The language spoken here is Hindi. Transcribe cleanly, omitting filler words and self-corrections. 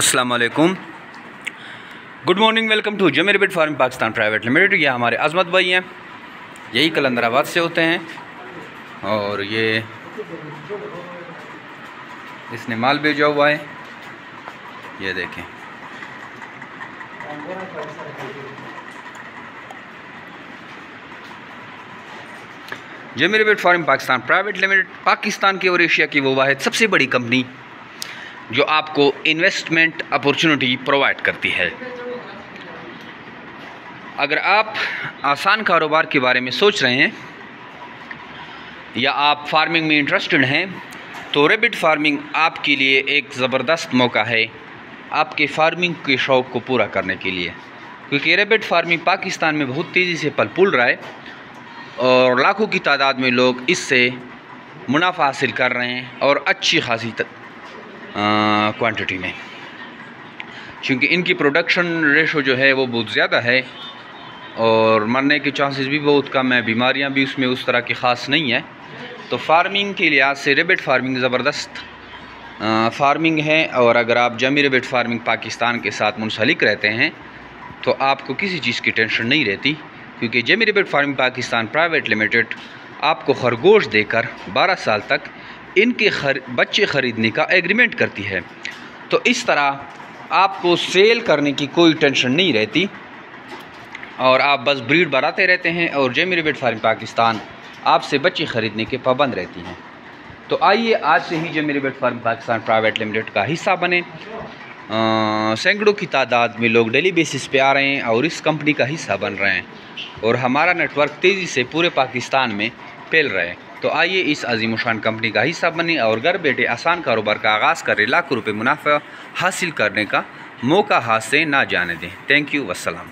अस्सलाम वालेकुम, गुड मॉर्निंग, वेलकम टू जमी rabbit farming Pakistan private limited. ये हमारे अजमत भाई हैं, यही कलंदराबाद से होते हैं और ये इसने माल भेजा हुआ है, ये देखें। जमी rabbit farming Pakistan private limited Pakistan की और एशिया की वो वाहिद सबसे बड़ी कंपनी जो आपको इन्वेस्टमेंट अपॉर्चुनिटी प्रोवाइड करती है। अगर आप आसान कारोबार के बारे में सोच रहे हैं या आप फार्मिंग में इंटरेस्टेड हैं तो रैबिट फार्मिंग आपके लिए एक ज़बरदस्त मौका है आपके फार्मिंग के शौक़ को पूरा करने के लिए, क्योंकि रैबिट फार्मिंग पाकिस्तान में बहुत तेज़ी से पल फूल रहा है और लाखों की तादाद में लोग इससे मुनाफा हासिल कर रहे हैं और अच्छी खासी क्वांटिटी में, क्योंकि इनकी प्रोडक्शन रेशो जो है वो बहुत ज़्यादा है और मरने के चांसेस भी बहुत कम है, बीमारियां भी उसमें उस तरह की ख़ास नहीं है। तो फार्मिंग के लिहाज से रैबिट फार्मिंग ज़बरदस्त फार्मिंग है और अगर आप जमी रैबिट फार्मिंग पाकिस्तान के साथ मुंसलिक रहते हैं तो आपको किसी चीज़ की टेंशन नहीं रहती, क्योंकि जमी rabbit farming Pakistan private limited आपको खरगोश देकर 12 साल तक इनके बच्चे ख़रीदने का एग्रीमेंट करती है। तो इस तरह आपको सेल करने की कोई टेंशन नहीं रहती और आप बस ब्रीड बढ़ाते रहते हैं और जमी रैबिट फार्मिंग पाकिस्तान आपसे बच्चे ख़रीदने के पाबंद रहती हैं। तो आइए आज से ही जमी rabbit farming Pakistan private limited का हिस्सा बने। सैकड़ों की तादाद में लोग डेली बेसिस पे आ रहे हैं और इस कंपनी का हिस्सा बन रहे हैं और हमारा नेटवर्क तेज़ी से पूरे पाकिस्तान में फैल रहा है। तो आइए इस अजीमुशान कंपनी का हिस्सा बने और घर बैठे आसान कारोबार का आगाज़ करें, लाखों रुपए मुनाफा हासिल करने का मौका हाथ से ना जाने दें। Thank you, वस्सलाम।